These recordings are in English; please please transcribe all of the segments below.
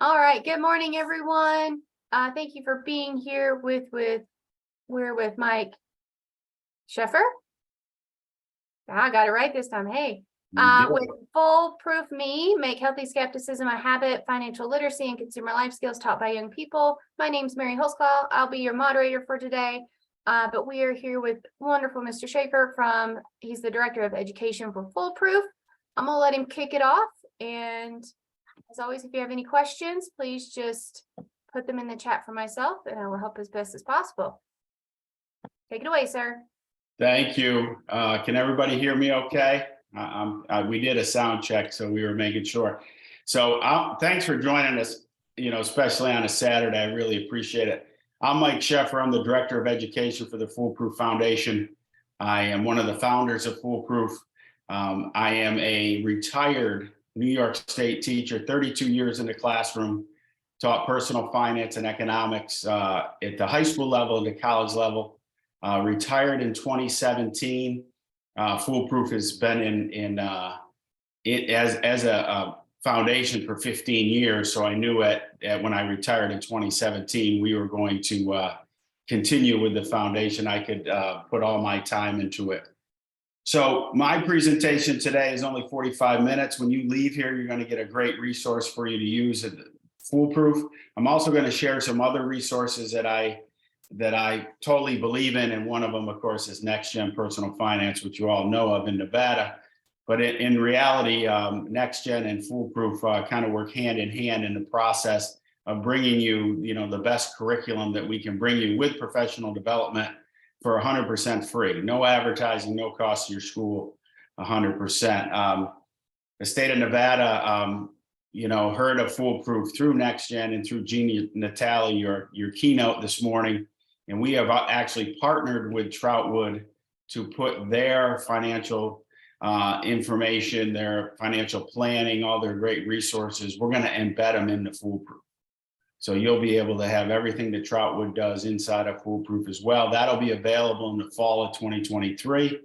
All right. Good morning, everyone. Thank you for being here we're with Mike Sheffer. I got it right this time. Hey, with FoolProofMe, make healthy skepticism a habit, financial literacy, and consumer life skills taught by young people. My name's Mary Holsclaw. I'll be your moderator for today. But we are here with wonderful Mr. Schaefer he's the director of education for FoolProof. I'm gonna let him kick it off, and as always, if you have any questions, please just put them in the chat for myself and I will help as best as possible. Take it away, sir. Thank you. Can everybody hear me okay? We did a sound check, so we were making sure. So thanks for joining us, especially on a Saturday. I really appreciate it. I'm Mike Sheffer. I'm the Director of Education for the FoolProof Foundation. I am one of the founders of FoolProof. I am a retired New York State teacher, 32 years in the classroom, taught personal finance and economics at the high school level and the college level. Retired in 2017. FoolProof has been as a foundation for 15 years. So I knew when I retired in 2017, we were going to continue with the foundation. I could put all my time into it. So my presentation today is only 45 minutes. When you leave here, you're going to get a great resource for you to use at FoolProof. I'm also going to share some other resources that I totally believe in. And one of them, of course, is Next Gen Personal Finance, which you all know of in Nevada. But in reality, Next Gen and FoolProof kind of work hand in hand in the process of bringing you, the best curriculum that we can bring you with professional development for 100% free. No advertising, no cost to your school, 100%. The state of Nevada, heard of FoolProof through Next Gen and through Jeannie Natali, your keynote this morning. And we have actually partnered with Troutwood to put their financial information, their financial planning, all their great resources. We're going to embed them into FoolProof. So you'll be able to have everything that Troutwood does inside of FoolProof as well. That'll be available in the fall of 2023.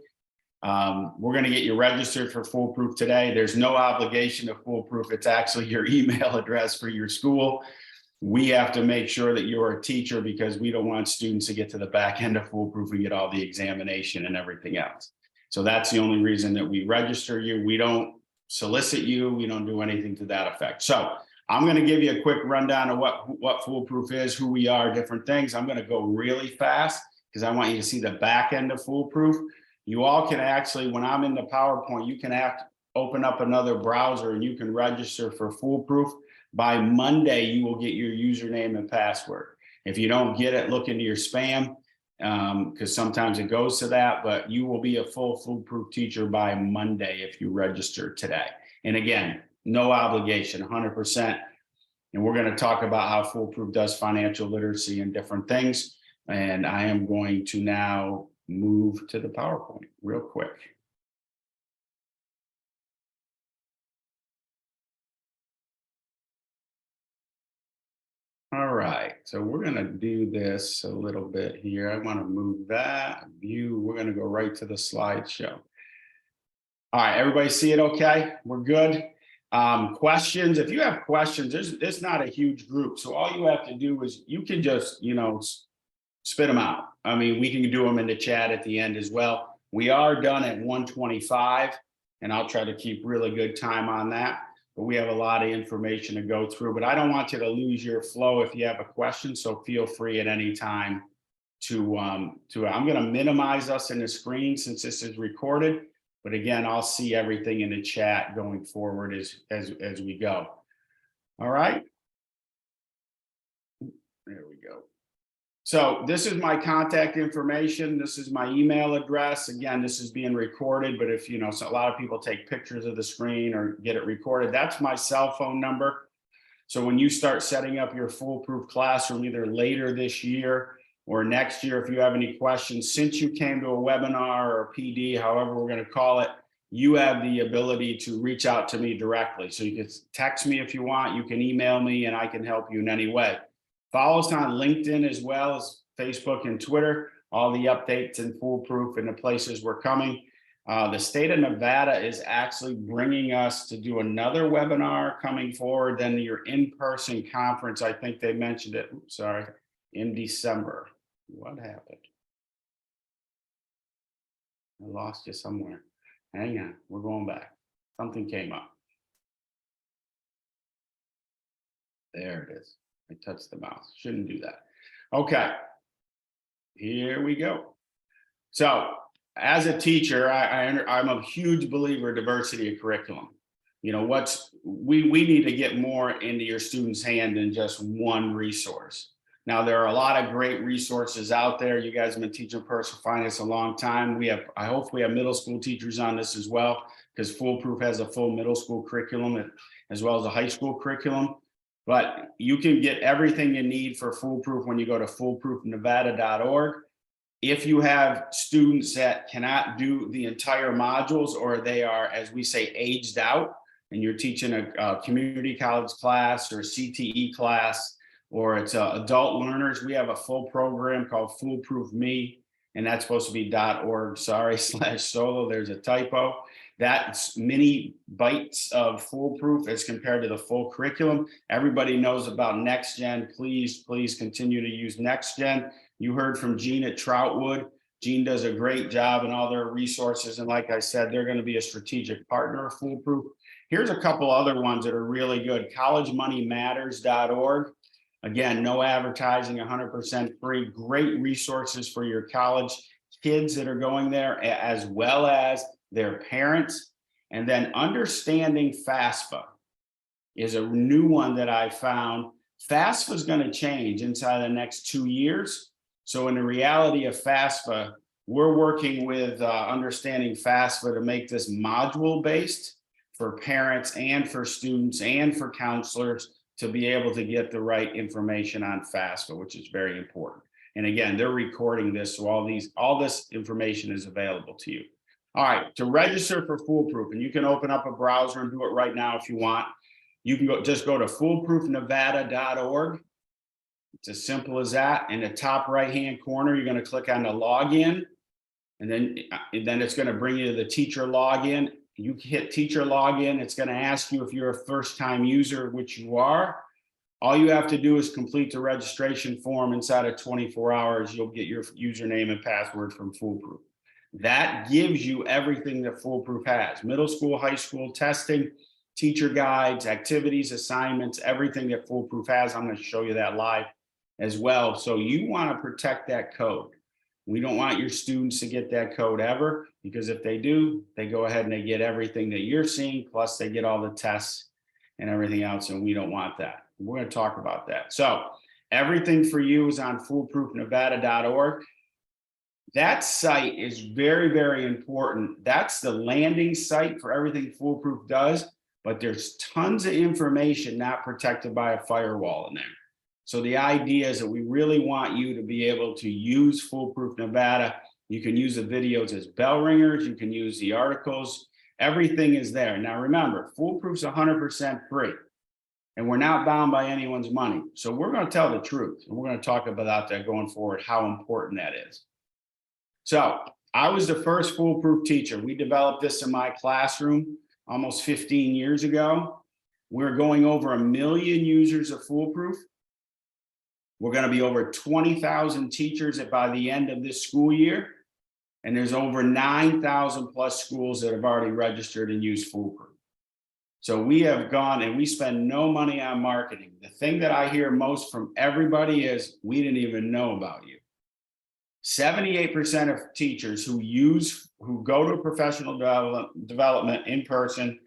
We're going to get you registered for FoolProof today. There's no obligation to FoolProof. It's actually your email address for your school. We have to make sure that you're a teacher because we don't want students to get to the back end of FoolProof and get all the examination and everything else. So that's the only reason that we register you. We don't solicit you. We don't do anything to that effect. So I'm going to give you a quick rundown of what FoolProof is, who we are, different things. I'm going to go really fast because I want you to see the back end of FoolProof. You all can actually, when I'm in the PowerPoint, you can open up another browser and you can register for FoolProof. By Monday, you will get your username and password. If you don't get it, look into your spam because sometimes it goes to that, but you will be a full FoolProof teacher by Monday if you register today. And again, no obligation, 100%. And we're going to talk about how FoolProof does financial literacy and different things. And I am going to now move to the PowerPoint real quick. All right, so we're going to do this a little bit here. I want to move that view. We're going to go right to the slideshow. All right, everybody see it okay? We're good. Questions, if you have questions, there's not a huge group. So all you have to do is you can just, spit them out. I mean, we can do them in the chat at the end as well. We are done at 1:25 and I'll try to keep really good time on that. But we have a lot of information to go through, but I don't want you to lose your flow if you have a question. So feel free at any time to I'm going to minimize us in the screen since this is recorded. But again, I'll see everything in the chat going forward as we go. All right. There we go. So this is my contact information. This is my email address. Again, this is being recorded, but if so a lot of people take pictures of the screen or get it recorded, that's my cell phone number. So when you start setting up your FoolProof classroom, either later this year or next year, if you have any questions, since you came to a webinar or a PD, however we're going to call it, you have the ability to reach out to me directly. So you can text me if you want, you can email me, and I can help you in any way. Follow us on LinkedIn as well as Facebook and Twitter, all the updates and FoolProof and the places we're coming. The state of Nevada is actually bringing us to do another webinar coming forward than your in-person conference. I think they mentioned it, oops, sorry, in December. What happened? I lost you somewhere. Hang on, we're going back. Something came up. There it is. I touched the mouse. Shouldn't do that. Okay. Here we go. So as a teacher, I'm a huge believer in diversity of curriculum. You know, we need to get more into your students' hand than just one resource. Now, there are a lot of great resources out there. You guys have been teaching personal finance a long time. I hope we have middle school teachers on this as well, because FoolProof has a full middle school curriculum as well as a high school curriculum. But you can get everything you need for FoolProof when you go to FoolProofNevada.org. If you have students that cannot do the entire modules, or they are, as we say, aged out, and you're teaching a community college class or a CTE class, or it's adult learners, we have a full program called FoolProofMe, and that's supposed to be .org, sorry, /solo, there's a typo. That's mini bites of FoolProof as compared to the full curriculum. Everybody knows about NextGen. Please continue to use NextGen. You heard from Gene at Troutwood. Gene does a great job in all their resources. And like I said, they're going to be a strategic partner of FoolProof. Here's a couple other ones that are really good. collegemoneymatters.org. Again, no advertising, 100% free. Great resources for your college kids that are going there, as well as their parents. And then understanding FAFSA is a new one that I found. FAFSA is going to change inside the next 2 years. So in the reality of FAFSA, we're working with understanding FAFSA to make this module based for parents and for students and for counselors to be able to get the right information on FAFSA, which is very important. And again, they're recording this, so all this information is available to you. All right, to register for FoolProof, and you can open up a browser and do it right now if you want. You can just go to FoolProofNevada.org. It's as simple as that. In the top right-hand corner, you're going to click on the login, and then it's going to bring you to the teacher login. You hit teacher login. It's going to ask you if you're a first-time user, which you are. All you have to do is complete the registration form. Inside of 24 hours, you'll get your username and password from FoolProof. That gives you everything that FoolProof has: middle school, high school testing, teacher guides, activities, assignments, everything that FoolProof has. I'm going to show you that live as well. So you want to protect that code. We don't want your students to get that code ever, because if they do, they go ahead and they get everything that you're seeing, plus they get all the tests and everything else, and we don't want that. We're going to talk about that. So everything for you is on FoolProofNevada.org. That site is very, very important. That's the landing site for everything FoolProof does, but there's tons of information not protected by a firewall in there. So the idea is that we really want you to be able to use FoolProof Nevada. You can use the videos as bell ringers. You can use the articles. Everything is there. Now remember, FoolProof's 100% free, and we're not bound by anyone's money. So we're going to tell the truth, and we're going to talk about that going forward, how important that is. So I was the first FoolProof teacher. We developed this in my classroom almost 15 years ago. We're going over 1 million users of FoolProof. We're going to be over 20,000 teachers by the end of this school year. And there's over 9,000 plus schools that have already registered and used FoolProof. So we have gone, and we spend no money on marketing. The thing that I hear most from everybody is, we didn't even know about you. 78% of teachers who go to professional development in person,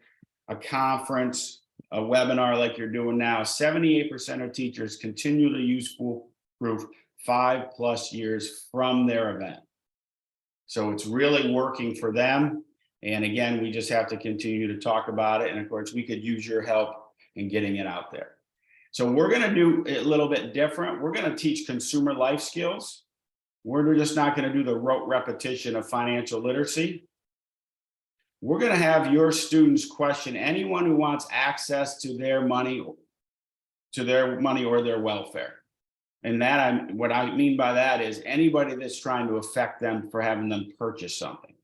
a conference, a webinar like you're doing now, 78% of teachers continue to use FoolProof 5+ years from their event. So it's really working for them. And again, we just have to continue to talk about it. And of course, we could use your help in getting it out there. So we're going to do it a little bit different. We're going to teach consumer life skills. We're just not going to do the rote repetition of financial literacy. We're going to have your students question anyone who wants access to their money or their welfare. And what I mean by that is anybody that's trying to affect them for having them purchase something.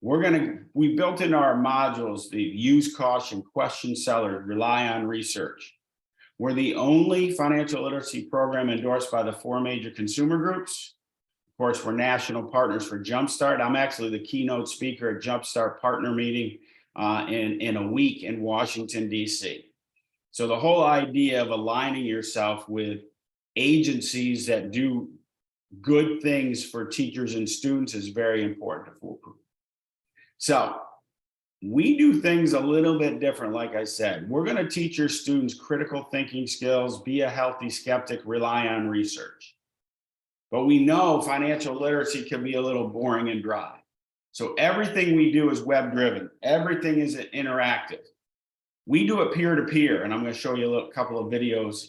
We built into our modules the use caution, question seller, rely on research. We're the only financial literacy program endorsed by the 4 major consumer groups. Of course, we're national partners for Jumpstart. I'm actually the keynote speaker at Jumpstart partner meeting in a week in Washington, D.C. So the whole idea of aligning yourself with agencies that do good things for teachers and students is very important to FoolProof. So we do things a little bit different. Like I said, we're going to teach your students critical thinking skills, be a healthy skeptic, rely on research. But we know financial literacy can be a little boring and dry. So everything we do is web driven. Everything is interactive. We do it peer-to-peer, and I'm going to show you a couple of videos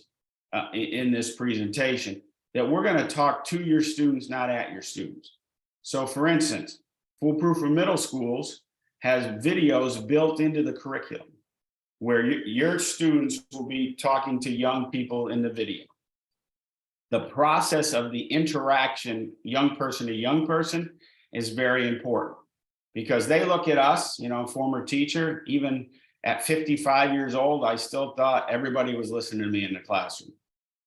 in this presentation that we're going to talk to your students, not at your students. So for instance, FoolProof for middle schools has videos built into the curriculum where your students will be talking to young people in the video. The process of the interaction, young person to young person, is very important because they look at us, former teacher, even at 55 years old, I still thought everybody was listening to me in the classroom.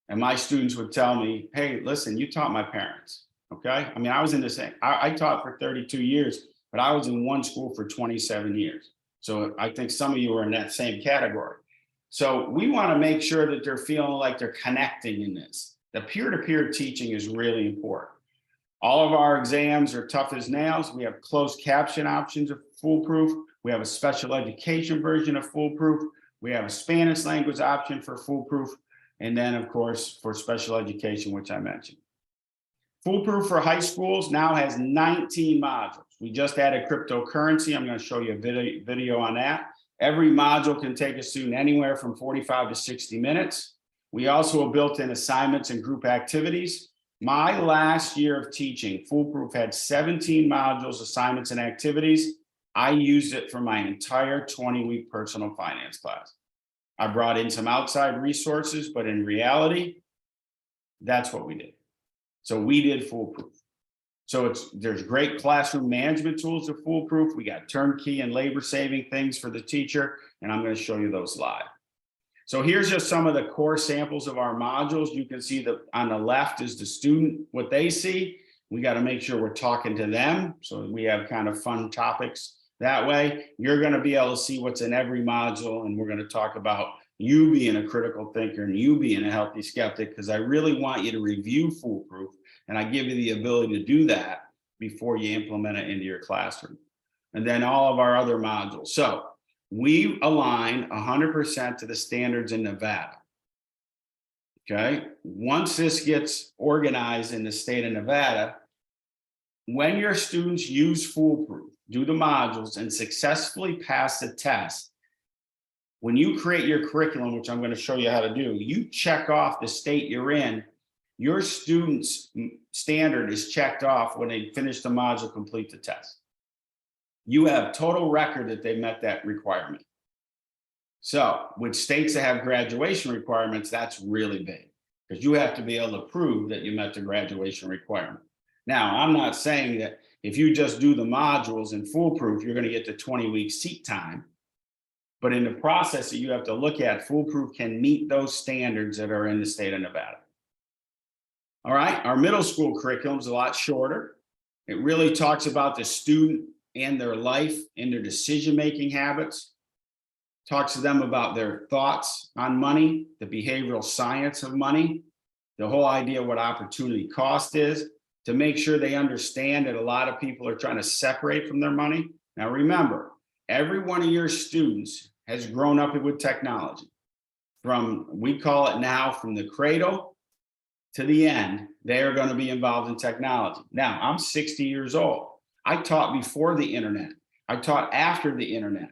And my students would tell me, hey, listen, you taught my parents. Okay. I mean, I was in the same, I taught for 32 years, but I was in one school for 27 years. So I think some of you are in that same category. So we want to make sure that they're feeling like they're connecting in this. The peer-to-peer teaching is really important. All of our exams are tough as nails. We have closed caption options of FoolProof. We have a special education version of FoolProof. We have a Spanish language option for FoolProof. And then, of course, for special education, which I mentioned. FoolProof for high schools now has 19 modules. We just added cryptocurrency. I'm going to show you a video on that. Every module can take a student anywhere from 45 to 60 minutes. We also have built in assignments and group activities. My last year of teaching, FoolProof had 17 modules, assignments, and activities. I used it for my entire 20-week personal finance class. I brought in some outside resources, but in reality, that's what we did. So we did FoolProof. So there's great classroom management tools of FoolProof. We got turnkey and labor saving things for the teacher, and I'm going to show you those live. So here's just some of the core samples of our modules. You can see that on the left is the student, what they see. We got to make sure we're talking to them. So we have kind of fun topics that way. You're going to be able to see what's in every module, and we're going to talk about you being a critical thinker and you being a healthy skeptic, because I really want you to review FoolProof, and I give you the ability to do that before you implement it into your classroom. And then all of our other modules. So we align 100% to the standards in Nevada. Okay, once this gets organized in the state of Nevada, when your students use FoolProof, do the modules, and successfully pass the test, when you create your curriculum, which I'm going to show you how to do, you check off the state you're in. Your student's standard is checked off when they finish the module, complete the test. You have total record that they met that requirement. So with states that have graduation requirements, that's really big because you have to be able to prove that you met the graduation requirement. Now, I'm not saying that if you just do the modules in FoolProof, you're going to get to 20-week seat time. But in the process that you have to look at, FoolProof can meet those standards that are in the state of Nevada. All right, our middle school curriculum is a lot shorter. It really talks about the student and their life and their decision-making habits. Talks to them about their thoughts on money, the behavioral science of money, the whole idea of what opportunity cost is, to make sure they understand that a lot of people are trying to separate from their money. Now remember, every one of your students has grown up with technology. We call it now, from the cradle to the end, they are going to be involved in technology. Now, I'm 60 years old. I taught before the internet. I taught after the internet.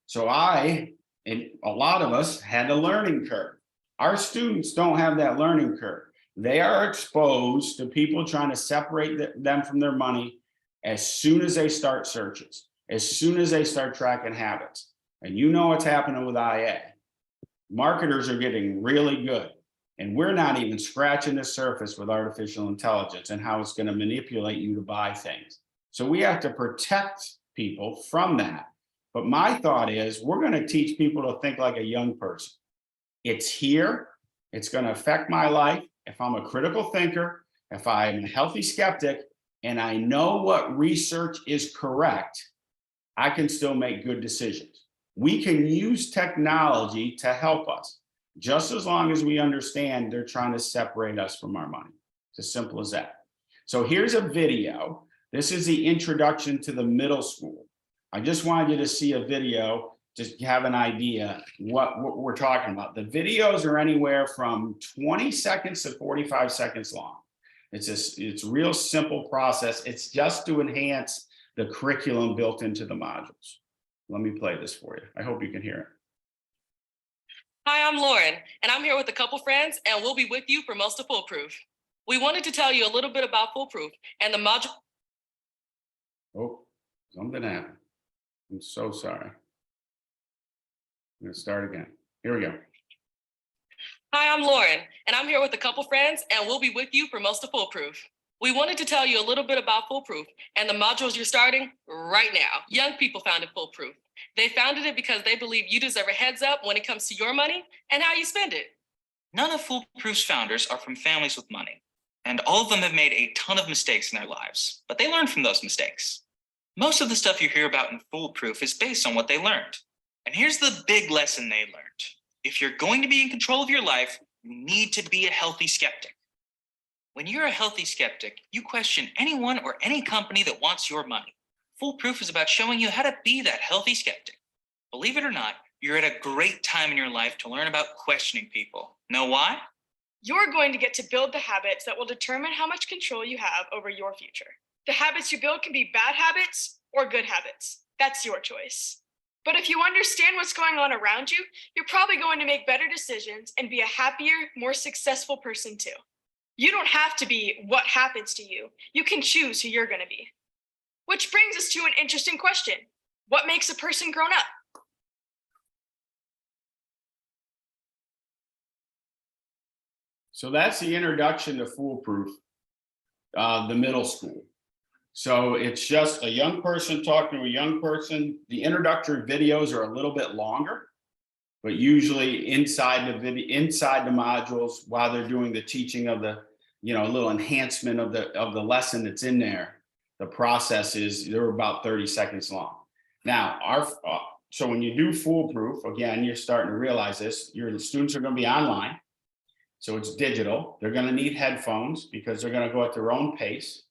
So and a lot of us had a learning curve. Our students don't have that learning curve. They are exposed to people trying to separate them from their money as soon as they start searches, as soon as they start tracking habits. And you know what's happening with IA. Marketers are getting really good. And we're not even scratching the surface with artificial intelligence and how it's going to manipulate you to buy things. So we have to protect people from that. But my thought is we're going to teach people to think like a young person. It's here. It's going to affect my life. If I'm a critical thinker, if I'm a healthy skeptic, and I know what research is correct, I can still make good decisions. We can use technology to help us, just as long as we understand they're trying to separate us from our money. It's as simple as that. So here's a video. This is the introduction to the middle school. I just wanted you to see a video, just have an idea what we're talking about. The videos are anywhere from 20 seconds to 45 seconds long. It's a real simple process. It's just to enhance the curriculum built into the modules. Let me play this for you. I hope you can hear it. Hi, I'm Lauren, and I'm here with a couple friends, and we'll be with you for most of FoolProof. We wanted to tell you a little bit about FoolProof and the module. Oh, something happened. I'm so sorry. I'm going to start again. Here we go. Hi, I'm Lauren, and I'm here with a couple friends, and we'll be with you for most of FoolProof. We wanted to tell you a little bit about FoolProof and the modules you're starting right now. Young people founded FoolProof. They founded it because they believe you deserve a heads up when it comes to your money and how you spend it. None of FoolProof's founders are from families with money, and all of them have made a ton of mistakes in their lives, but they learn from those mistakes. Most of the stuff you hear about in FoolProof is based on what they learned. And here's the big lesson they learned. If you're going to be in control of your life, you need to be a healthy skeptic. When you're a healthy skeptic, you question anyone or any company that wants your money. FoolProof is about showing you how to be that healthy skeptic. Believe it or not, you're at a great time in your life to learn about questioning people. Know why? You're going to get to build the habits that will determine how much control you have over your future. The habits you build can be bad habits or good habits. That's your choice. But if you understand what's going on around you, you're probably going to make better decisions and be a happier, more successful person too. You don't have to be what happens to you. You can choose who you're going to be. Which brings us to an interesting question. What makes a person grown up? So that's the introduction to FoolProof, the middle school. So it's just a young person talking to a young person. The introductory videos are a little bit longer, but usually inside the modules, while they're doing the teaching of the, a little enhancement of the lesson that's in there, the process is they're about 30 seconds long. Now, so when you do FoolProof, again, you're starting to realize this. Your students are going to be online, so it's digital. They're going to need headphones because they're going to go at their own pace.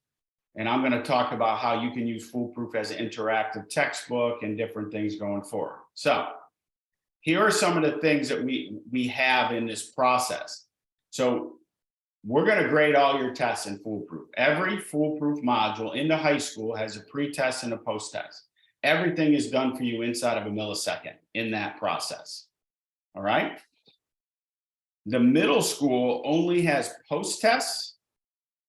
And I'm going to talk about how you can use FoolProof as an interactive textbook and different things going forward. So here are some of the things that we have in this process. So we're going to grade all your tests in FoolProof. Every FoolProof module in the high school has a pre-test and a post-test. Everything is done for you inside of a millisecond in that process. All right. The middle school only has post-tests.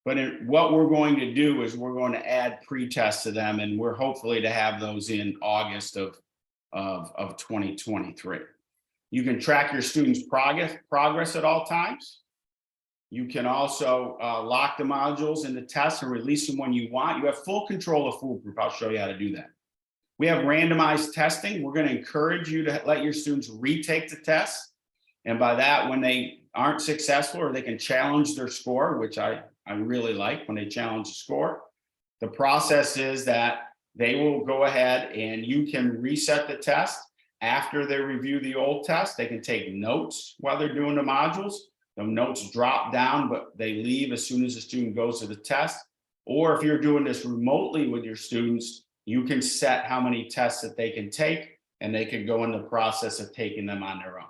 But what we're going to do is we're going to add pre-tests to them, and we're hopefully to have those in August of 2023. You can track your students' progress at all times. You can also lock the modules in the test and release them when you want. You have full control of FoolProof. I'll show you how to do that. We have randomized testing. We're going to encourage you to let your students retake the test. And by that, when they aren't successful or they can challenge their score, which I really like when they challenge the score. The process is that they will go ahead and you can reset the test after they review the old test. They can take notes while they're doing the modules. The notes drop down, but they leave as soon as the student goes to the test. Or if you're doing this remotely with your students, you can set how many tests that they can take, and they can go in the process of taking them on their own.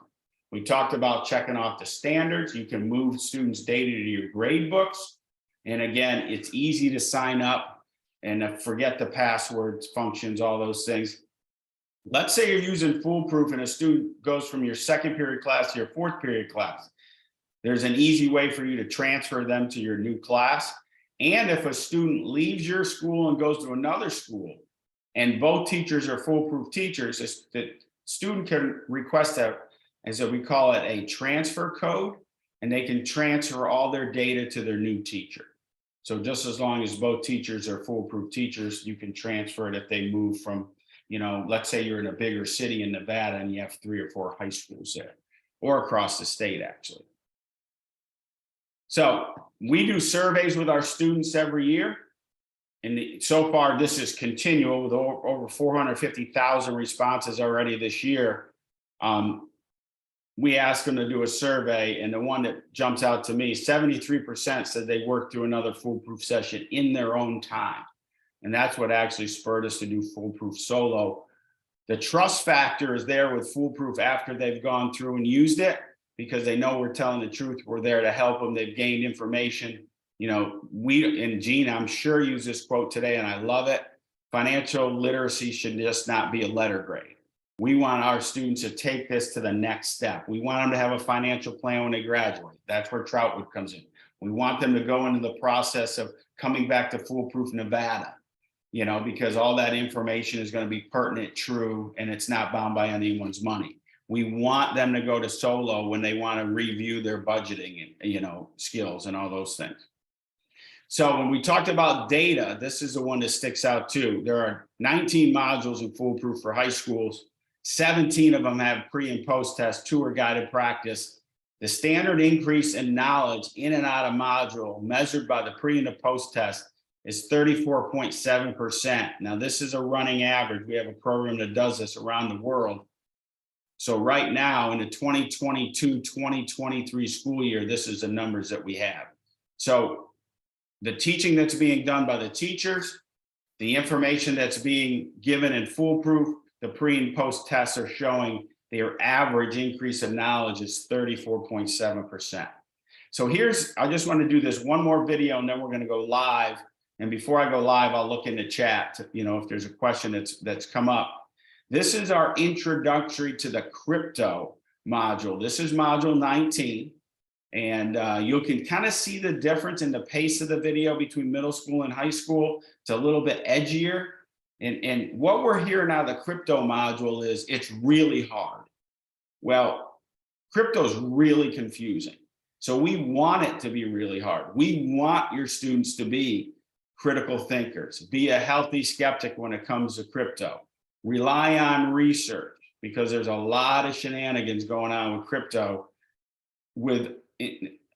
We talked about checking off the standards. You can move students' data to your grade books. And again, it's easy to sign up and forget the passwords, functions, all those things. Let's say you're using FoolProof and a student goes from your second period class to your fourth period class. There's an easy way for you to transfer them to your new class. And if a student leaves your school and goes to another school and both teachers are FoolProof teachers, the student can request as we call it, a transfer code, and they can transfer all their data to their new teacher. So just as long as both teachers are foolproof teachers, you can transfer it if they move from, let's say you're in a bigger city in Nevada and you have 3 or 4 high schools there, or across the state, actually. So we do surveys with our students every year. And so far, this is continual with over 450,000 responses already this year. We asked them to do a survey, and the one that jumps out to me, 73% said they worked through another foolproof session in their own time. And that's what actually spurred us to do foolproof solo. The trust factor is there with foolproof after they've gone through and used it, because they know we're telling the truth. We're there to help them. They've gained information. We, and Gene, I'm sure, use this quote today, and I love it. Financial literacy should just not be a letter grade. We want our students to take this to the next step. We want them to have a financial plan when they graduate. That's where Troutwood comes in. We want them to go into the process of coming back to Foolproof Nevada, because all that information is going to be pertinent, true, and it's not bound by anyone's money. We want them to go to solo when they want to review their budgeting and, skills and all those things. So when we talked about data, this is the one that sticks out too. There are 19 modules in Foolproof for high schools. 17 of them have pre and post tests, 2 are guided practice. The standard increase in knowledge in and out of module measured by the pre and the post test is 34.7%. Now, this is a running average. We have a program that does this around the world. So right now in the 2022-2023 school year, this is the numbers that we have. So the teaching that's being done by the teachers, the information that's being given in Foolproof, the pre and post tests are showing their average increase of knowledge is 34.7%. So I just want to do this one more video and then we're going to go live. And before I go live, I'll look in the chat, if there's a question that's come up. This is our introductory to the crypto module. This is module 19. And you can kind of see the difference in the pace of the video between middle school and high school. It's a little bit edgier. And what we're hearing out of the crypto module is it's really hard. Well, crypto is really confusing. So we want it to be really hard. We want your students to be critical thinkers, be a healthy skeptic when it comes to crypto, rely on research, because there's a lot of shenanigans going on with crypto, with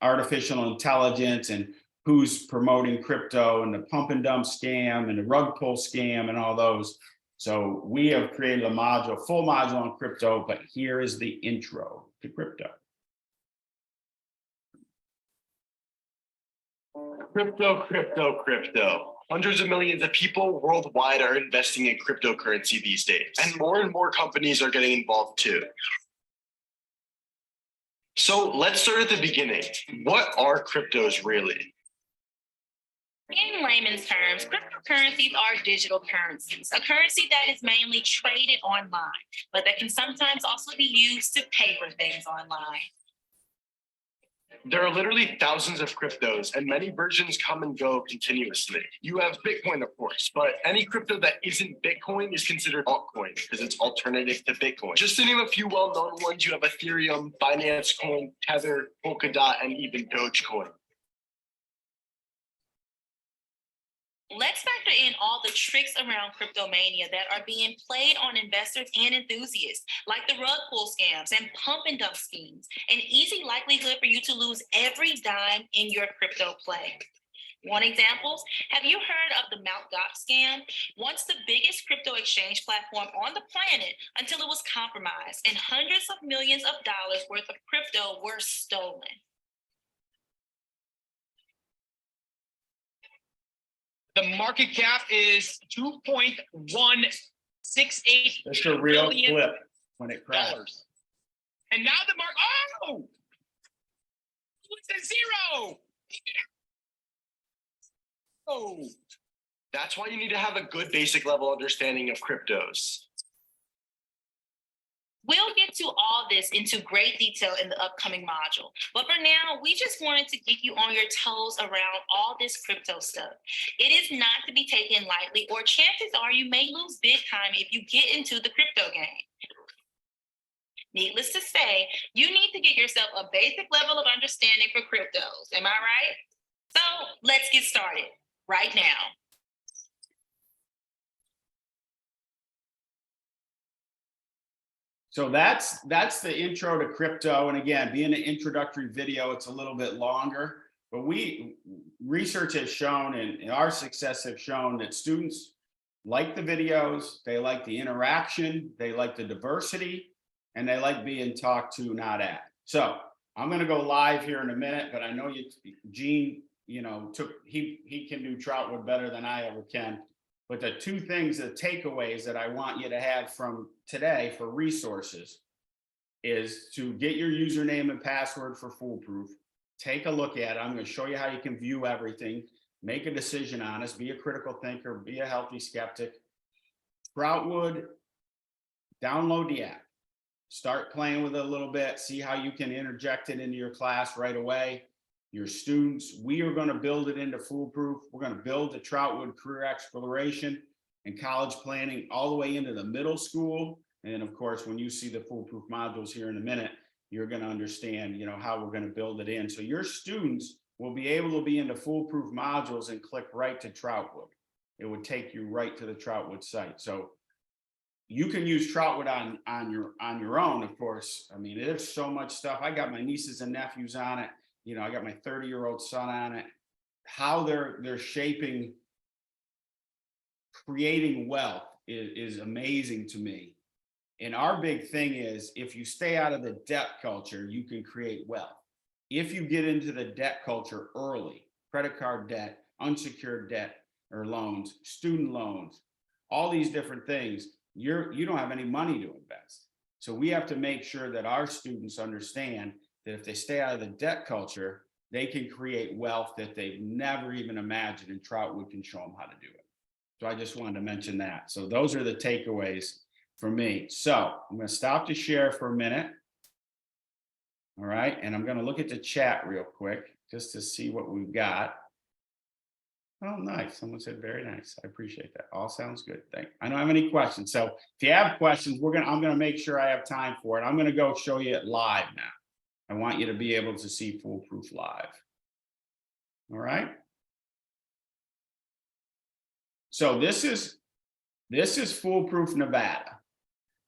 artificial intelligence and who's promoting crypto and the pump and dump scam and the rug pull scam and all those. So we have created a module, full module on crypto, but here is the intro to crypto. Crypto. Hundreds of millions of people worldwide are investing in cryptocurrency these days, and more companies are getting involved too. So let's start at the beginning. What are cryptos really? In layman's terms, cryptocurrencies are digital currencies, a currency that is mainly traded online, but that can sometimes also be used to pay for things online. There are literally thousands of cryptos, and many versions come and go continuously. You have Bitcoin, of course, but any crypto that isn't Bitcoin is considered altcoin because it's alternative to Bitcoin. Just to name a few well-known ones, you have Ethereum, Binance Coin, Tether, Polkadot, and even Dogecoin. Let's factor in all the tricks around cryptomania that are being played on investors and enthusiasts, like the rug pull scams and pump and dump schemes, an easy likelihood for you to lose every dime in your crypto play. One example, have you heard of the Mt. Gox scam? Once the biggest crypto exchange platform on the planet until it was compromised and hundreds of millions of dollars worth of crypto were stolen. The market cap is $2.168 That's a real billion clip when it crashed. And now the market, it's a zero. Oh, That's why you need to have a good basic level understanding of cryptos. We'll get to all this into great detail in the upcoming module. But for now, we just wanted to get you on your toes around all this crypto stuff. It is not to be taken lightly, or chances are you may lose big time if you get into the crypto game. Needless to say, you need to get yourself a basic level of understanding for cryptos. Am I right? So let's get started right now. So that's the intro to crypto. And again, being an introductory video, it's a little bit longer, but research has shown and our success have shown that students like the videos, they like the interaction, they like the diversity, and they like being talked to, not at. So I'm going to go live here in a minute, but I know Gene, he can do Troutwood better than I ever can. But the two things, the takeaways that I want you to have from today for resources is to get your username and password for FoolProof. Take a look at it. I'm going to show you how you can view everything, make a decision on us, be a critical thinker, be a healthy skeptic. Troutwood, download the app. Start playing with it a little bit, see how you can interject it into your class right away. Your students, we are going to build it into FoolProof. We're going to build the Troutwood career exploration and college planning all the way into the middle school. And of course, when you see the FoolProof modules here in a minute, you're going to understand, how we're going to build it in. So your students will be able to be into FoolProof modules and click right to Troutwood. It would take you right to the Troutwood site. So you can use Troutwood on your own, of course. I mean, there's so much stuff. I got my nieces and nephews on it. I got my 30-year-old son on it. How they're shaping, creating wealth is amazing to me. And our big thing is, if you stay out of the debt culture, you can create wealth. If you get into the debt culture early, credit card debt, unsecured debt or loans, student loans, all these different things, you don't have any money to invest. So we have to make sure that our students understand that if they stay out of the debt culture, they can create wealth that they've never even imagined, and Troutwood can show them how to do it. So I just wanted to mention that. So those are the takeaways for me. So I'm going to stop to share for a minute. All right. And I'm going to look at the chat real quick just to see what we've got. Oh, nice. Someone said very nice. I appreciate that. All sounds good. I don't have any questions. So if you have questions, I'm going to make sure I have time for it. I'm going to go show you it live now. I want you to be able to see FoolProof live. All right. So this is FoolProof Nevada.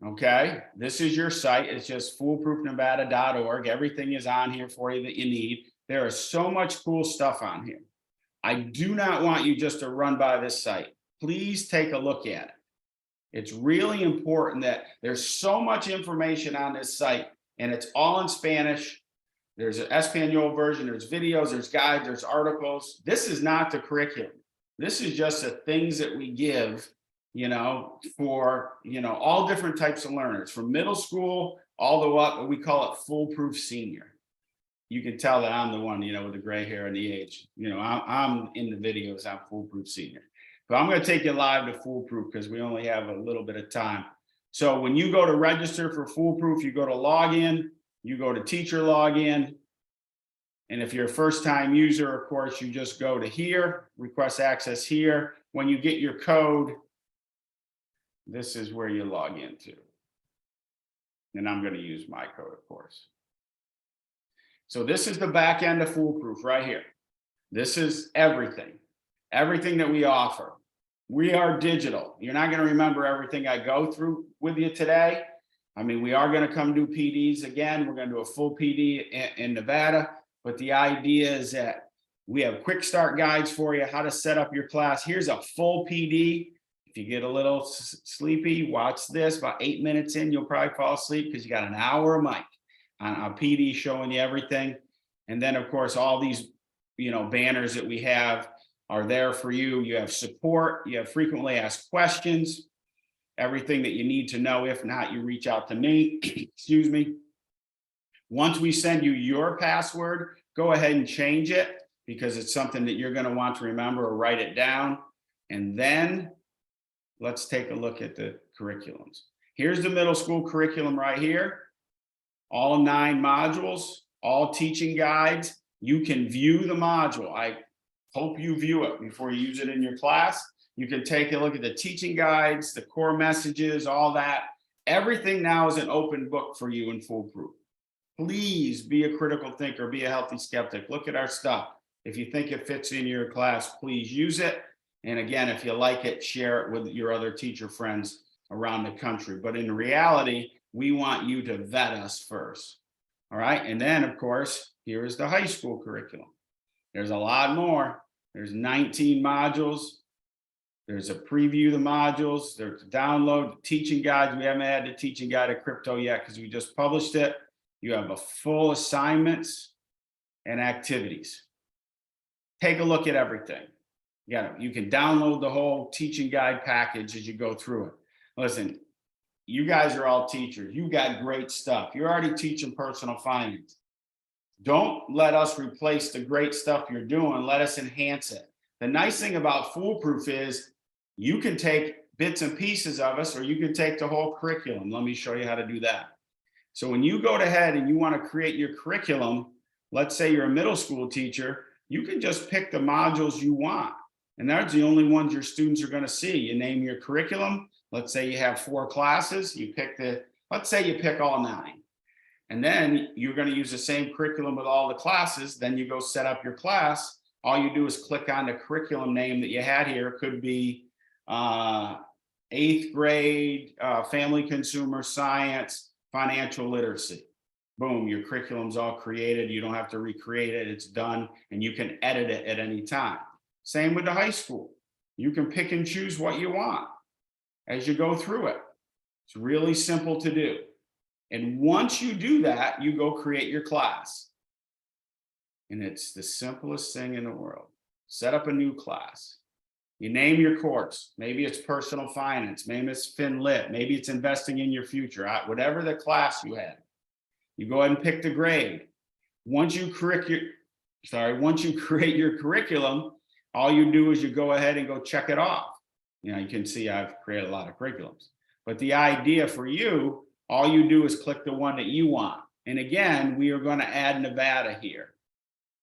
Okay. This is your site. It's just foolproofnevada.org. Everything is on here for you that you need. There is so much cool stuff on here. I do not want you just to run by this site. Please take a look at it. It's really important that there's so much information on this site, and it's all in Spanish. There's an Espanol version, there's videos, there's guides, there's articles. This is not the curriculum. This is just the things that we give, for, all different types of learners, from middle school all the way up, we call it FoolProof Senior. You can tell that I'm the one, with the gray hair and the age. I'm in the videos, I'm FoolProof Senior. But I'm going to take you live to FoolProof because we only have a little bit of time. So when you go to register for FoolProof, you go to login, you go to teacher login. And if you're a first-time user, of course, you just go to here, request access here. When you get your code, this is where you log into. And I'm going to use my code, of course. So this is the back end of FoolProof right here. This is everything that we offer. We are digital. You're not going to remember everything I go through with you today. I mean, we are going to come do PDs again. We're going to do a full PD in Nevada. But the idea is that we have quick start guides for you, how to set up your class. Here's a full PD. If you get a little sleepy, watch this. About 8 minutes in, you'll probably fall asleep because you got an hour of mic on a PD showing you everything. And then, of course, all these, banners that we have are there for you. You have support. You have frequently asked questions, everything that you need to know. If not, you reach out to me. Excuse me. Once we send you your password, go ahead and change it because it's something that you're going to want to remember or write it down. And then let's take a look at the curriculums. Here's the middle school curriculum right here. All 9 modules, all teaching guides. You can view the module. I hope you view it before you use it in your class. You can take a look at the teaching guides, the core messages, all that. Everything now is an open book for you in FoolProof. Please be a critical thinker, be a healthy skeptic. Look at our stuff. If you think it fits in your class, please use it. And again, if you like it, share it with your other teacher friends around the country. But in reality, we want you to vet us first. All right. And then, of course, here is the high school curriculum. There's a lot more. There's 19 modules. There's a preview of the modules. There's a download, the teaching guides. We haven't had the teaching guide of crypto yet because we just published it. You have a full assignments and activities. Take a look at everything. You can download the whole teaching guide package as you go through it. Listen, you guys are all teachers. You got great stuff. You're already teaching personal finance. Don't let us replace the great stuff you're doing. Let us enhance it. The nice thing about FoolProof is you can take bits and pieces of us, or you can take the whole curriculum. Let me show you how to do that. So when you go ahead and you want to create your curriculum, let's say you're a middle school teacher, you can just pick the modules you want. And that's the only ones your students are going to see. You name your curriculum. Let's say you have 4 classes. You pick let's say you pick all 9. And then you're going to use the same curriculum with all the classes. Then you go set up your class. All you do is click on the curriculum name that you had here. It could be 8th grade, family consumer science, financial literacy. Boom, your curriculum's all created. You don't have to recreate it. It's done, and you can edit it at any time. Same with the high school. You can pick and choose what you want as you go through it. It's really simple to do. And once you do that, you go create your class. And it's the simplest thing in the world. Set up a new class. You name your course. Maybe it's personal finance. Maybe it's FinLit. Maybe it's investing in your future. Whatever the class you had. You go ahead and pick the grade. Once you create your curriculum, all you do is you go ahead and go check it off. You can see I've created a lot of curriculums. But the idea for you, all you do is click the one that you want. And again, we are going to add Nevada here.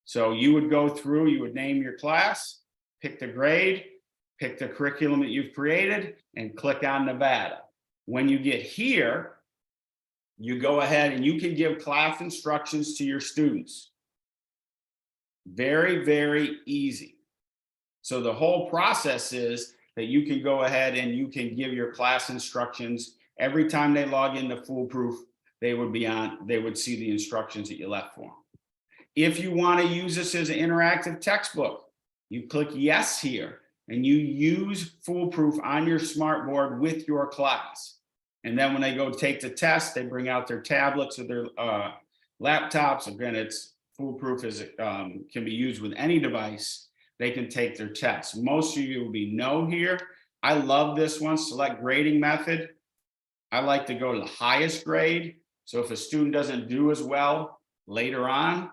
So you would go through, you would name your class, pick the grade, pick the curriculum that you've created, and click on Nevada. When you get here, you go ahead and you can give class instructions to your students. Very, very easy. So the whole process is that you can go ahead and you can give your class instructions. Every time they log into FoolProof, they would see the instructions that you left for them. If you want to use this as an interactive textbook, you click yes here and you use FoolProof on your smartboard with your class. And then when they go take the test, they bring out their tablets or their laptops. Again, it's FoolProof can be used with any device. They can take their test. Most of you will be no here. I love this one, select grading method. I like to go to the highest grade. So if a student doesn't do as well later on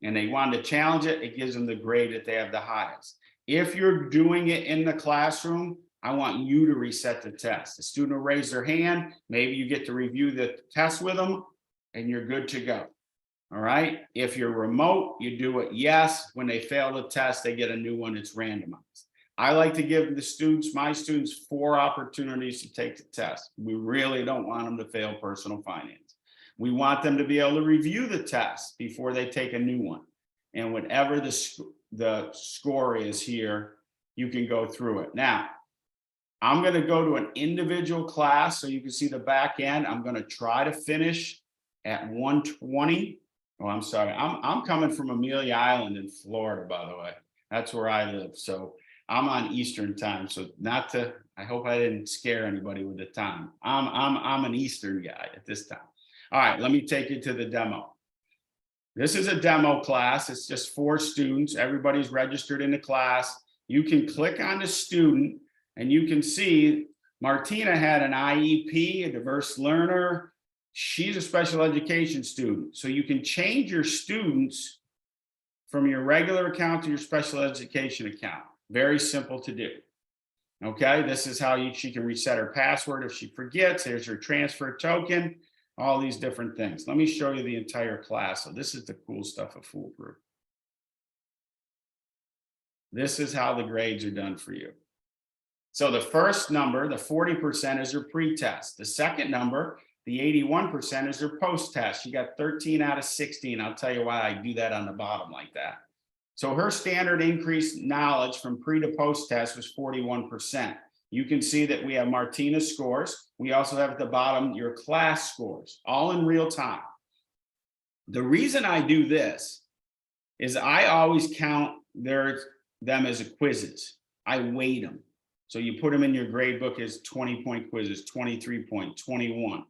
and they want to challenge it, it gives them the grade that they have the highest. If you're doing it in the classroom, I want you to reset the test. The student will raise their hand. Maybe you get to review the test with them and you're good to go. All right. If you're remote, you do it yes. When they fail the test, they get a new one. It's randomized. I like to give my students 4 opportunities to take the test. We really don't want them to fail personal finance. We want them to be able to review the test before they take a new one. And whatever the score is here, you can go through it. Now, I'm going to go to an individual class so you can see the back end. I'm going to try to finish at 1:20. Oh, I'm sorry. I'm coming from Amelia Island in Florida, by the way. That's where I live. So I'm on Eastern time. So I hope I didn't scare anybody with the time. I'm an Eastern guy at this time. All right, let me take you to the demo. This is a demo class. It's just 4 students. Everybody's registered in the class. You can click on the student and you can see Martina had an IEP, a diverse learner. She's a special education student. So you can change your students from your regular account to your special education account. Very simple to do. Okay, this is how she can reset her password if she forgets. There's her transfer token, all these different things. Let me show you the entire class. So this is the cool stuff of FoolProof. This is how the grades are done for you. So the first number, the 40%, is your pre-test. The second number, the 81%, is your post-test. You got 13 out of 16. I'll tell you why I do that on the bottom like that. So her standard increased knowledge from pre to post test was 41%. You can see that we have Martina's scores. We also have at the bottom your class scores, all in real time. The reason I do this is I always count them as quizzes. I weight them. So you put them in your grade book as 20-point quizzes, 23-point, 21.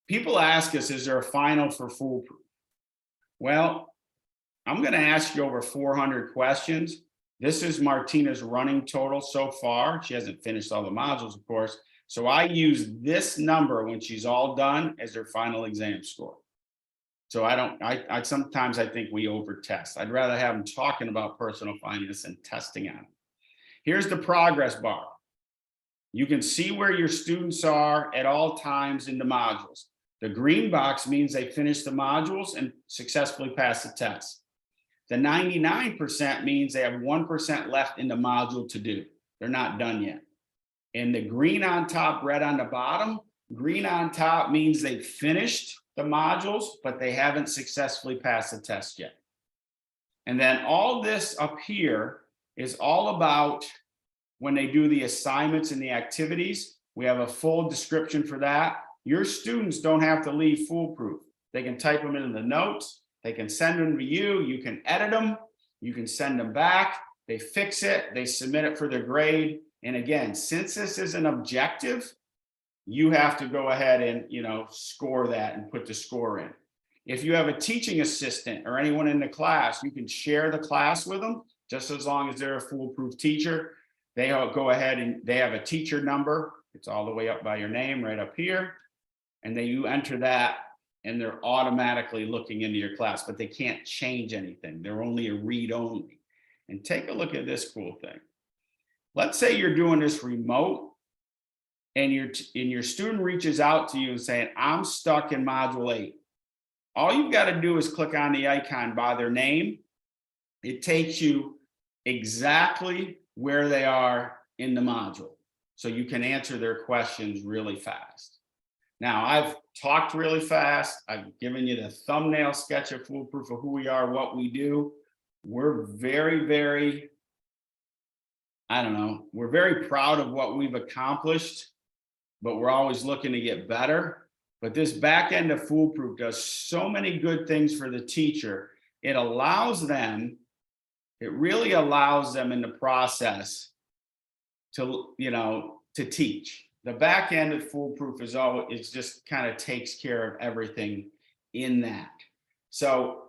People ask us, is there a final for FoolProof? Well, I'm going to ask you over 400 questions. This is Martina's running total so far. She hasn't finished all the modules, of course. So I use this number when she's all done as her final exam score. So I sometimes I think we over test. I'd rather have them talking about personal finance than testing on them. Here's the progress bar. You can see where your students are at all times in the modules. The green box means they finished the modules and successfully passed the test. The 99% means they have 1% left in the module to do. They're not done yet. And the green on top, red on the bottom, green on top means they've finished the modules, but they haven't successfully passed the test yet. And then all this up here is all about when they do the assignments and the activities. We have a full description for that. Your students don't have to leave FoolProof. They can type them in the notes. They can send them to you. You can edit them. You can send them back. They fix it. They submit it for their grade. And again, since this is an objective, you have to go ahead and, score that and put the score in. If you have a teaching assistant or anyone in the class, you can share the class with them, just as long as they're a FoolProof teacher. They go ahead and they have a teacher number. It's all the way up by your name right up here. And then you enter that and they're automatically looking into your class, but they can't change anything. They're only a read only. And take a look at this cool thing. Let's say you're doing this remote and your student reaches out to you and saying, I'm stuck in module 8. All you've got to do is click on the icon by their name. It takes you exactly where they are in the module. So you can answer their questions really fast. Now, I've talked really fast. I've given you the thumbnail sketch of FoolProof of who we are, what we do. We're very, very, we're very proud of what we've accomplished, but we're always looking to get better. But this back end of FoolProof does so many good things for the teacher. It really allows them in the process to, to teach. The back end of FoolProof is just kind of takes care of everything in that. So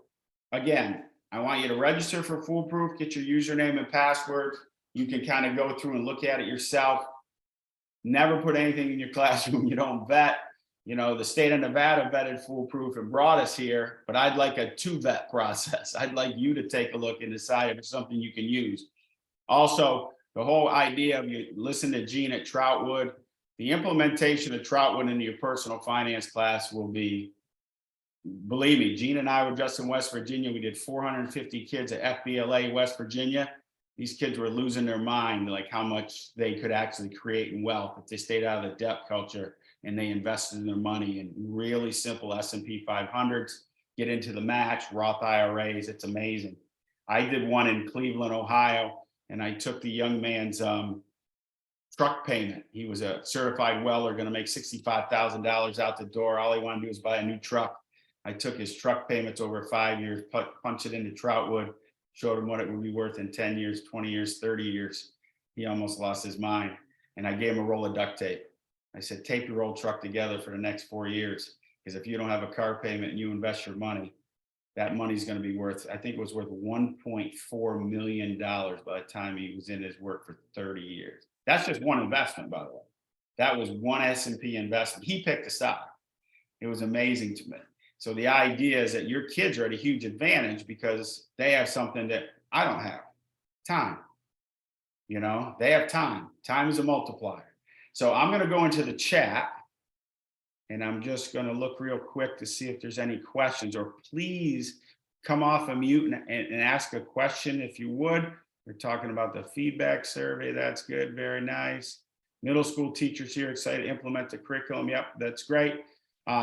again, I want you to register for FoolProof, get your username and password. You can kind of go through and look at it yourself. Never put anything in your classroom you don't vet. The state of Nevada vetted FoolProof and brought us here, but I'd like a 2-vet process. I'd like you to take a look and decide if it's something you can use. Also, the whole idea of you listen to Gene at Troutwood, the implementation of Troutwood into your personal finance class will be, believe me, Gene and I were just in West Virginia. We did 450 kids at FBLA, West Virginia. These kids were losing their mind, like how much they could actually create in wealth if they stayed out of the debt culture and they invested in their money in really simple S&P 500s, get into the match, Roth IRAs. It's amazing. I did one in Cleveland, Ohio, and I took the young man's truck payment. He was a certified welder, going to make $65,000 out the door. All he wanted to do was buy a new truck. I took his truck payments over 5 years, punch it into Troutwood, showed him what it would be worth in 10 years, 20 years, 30 years. He almost lost his mind. And I gave him a roll of duct tape. I said, tape your old truck together for the next 4 years. Because if you don't have a car payment and you invest your money, that money's going to be worth, I think it was worth $1.4 million by the time he was in his work for 30 years. That's just one investment, by the way. That was one S&P investment. He picked a stock. It was amazing to me. So the idea is that your kids are at a huge advantage because they have something that I don't have. Time. They have time. Time is a multiplier. So I'm going to go into the chat and I'm just going to look real quick to see if there's any questions, or please come off of mute and ask a question if you would. We're talking about the feedback survey. That's good. Very nice. Middle school teachers here excited to implement the curriculum. Yep, that's great.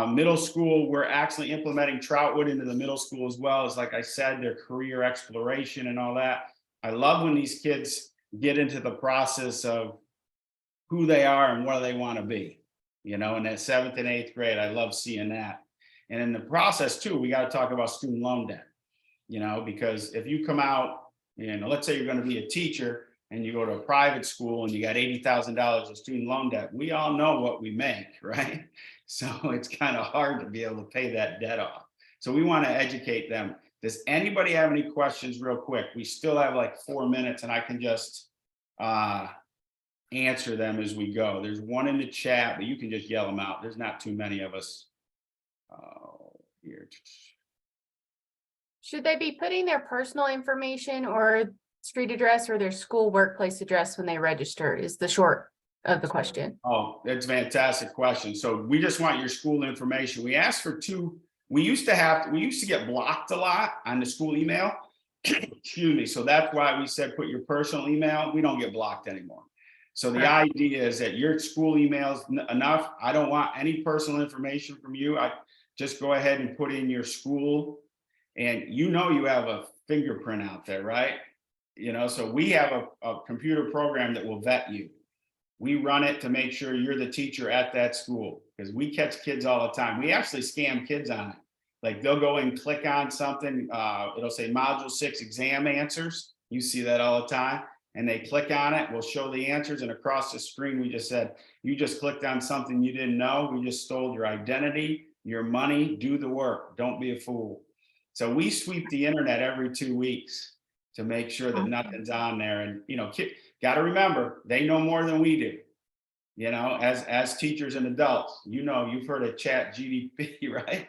Middle school, we're actually implementing Troutwood into the middle school as well as, like I said, their career exploration and all that. I love when these kids get into the process of who they are and what they want to be, in that 7th and 8th grade. I love seeing that. And in the process too, we got to talk about student loan debt, because if you come out, let's say you're going to be a teacher and you go to a private school and you got $80,000 of student loan debt, we all know what we make, right? So it's kind of hard to be able to pay that debt off. So we want to educate them. Does anybody have any questions real quick? We still have like 4 minutes and I can just answer them as we go. There's one in the chat, but you can just yell them out. There's not too many of us here. Should they be putting their personal information or street address or their school workplace address when they register is the short of the question. Oh, that's a fantastic question. So we just want your school information. We asked for 2. We used to get blocked a lot on the school email. Excuse me. So that's why we said put your personal email. We don't get blocked anymore. So the idea is that your school email's enough. I don't want any personal information from you. I just go ahead and put in your school, and you have a fingerprint out there, right? So we have a computer program that will vet you. We run it to make sure you're the teacher at that school, because we catch kids all the time. We actually scam kids on it. Like they'll go and click on something, it'll say module 6 exam answers. You see that all the time. And they click on it, we'll show the answers, and across the screen, we just said, you just clicked on something you didn't know. We just stole your identity, your money, do the work. Don't be a fool. So we sweep the internet every 2 weeks to make sure that nothing's on there. And, got to remember, they know more than we do, as teachers and adults. You've heard of Chat GDP, right?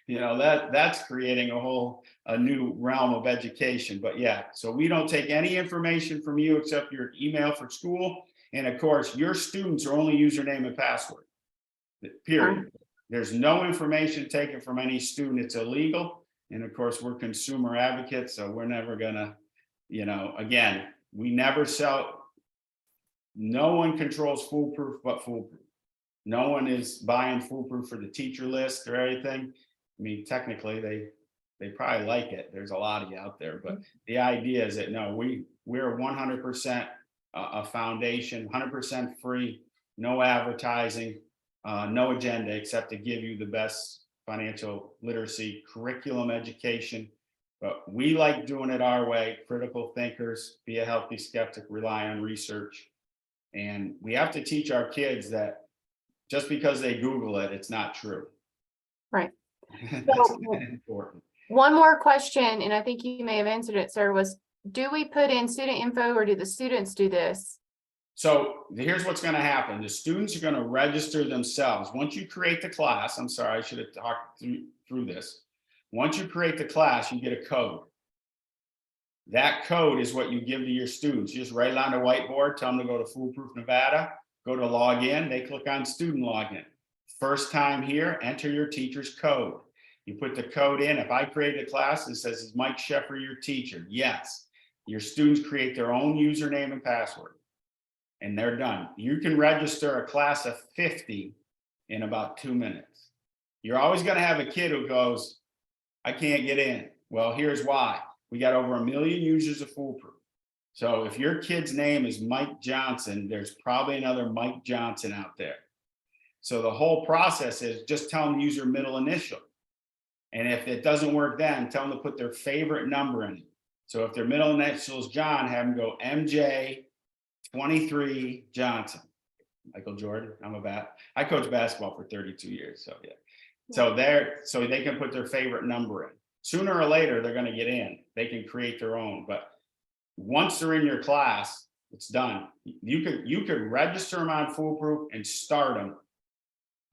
That's creating a new realm of education. But yeah, so we don't take any information from you except your email for school. And of course, your students are only username and password, period. There's no information taken from any student. It's illegal. And of course, we're consumer advocates, so we're never gonna, again, we never sell. No one controls FoolProof but FoolProof. No one is buying FoolProof for the teacher list or anything. I mean, technically, they probably like it. There's a lot of you out there, but the idea is that no, we're 100% a foundation, 100% free, no advertising, no agenda except to give you the best financial literacy curriculum education. But we like doing it our way. Critical thinkers, be a healthy skeptic, rely on research. And we have to teach our kids that just because they Google it, it's not true. Right. That's important. One more question, and I think you may have answered it, sir, was do we put in student info or do the students do this? So here's what's going to happen. The students are going to register themselves. Once you create the class, I'm sorry, I should have talked through this. Once you create the class, you get a code. That code is what you give to your students. You just write it on the whiteboard, tell them to go to FoolProof Nevada, go to login, they click on student login. First time here, enter your teacher's code. You put the code in. If I create a class, it says, is Mike Sheffer your teacher? Yes. Your students create their own username and password, and they're done. You can register a class of 50 in about 2 minutes. You're always going to have a kid who goes, I can't get in. Well, here's why. We got over 1 million users of FoolProof. So if your kid's name is Mike Johnson, there's probably another Mike Johnson out there. So the whole process is just tell them to use your middle initial. And if it doesn't work then, tell them to put their favorite number in. So if their middle initial is John, have them go MJ 23 Johnson. Michael Jordan, I coached basketball for 32 years, so yeah. So they can put their favorite number in. Sooner or later, they're going to get in. They can create their own, but once they're in your class, it's done. You could register them on FoolProof and start them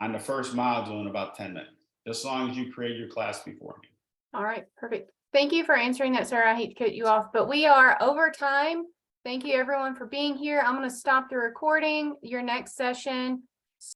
on the first module in about 10 minutes, as long as you create your class beforehand. All right, perfect. Thank you for answering that, sir. I hate to cut you off, but we are over time. Thank you everyone for being here. I'm going to stop the recording. Your next session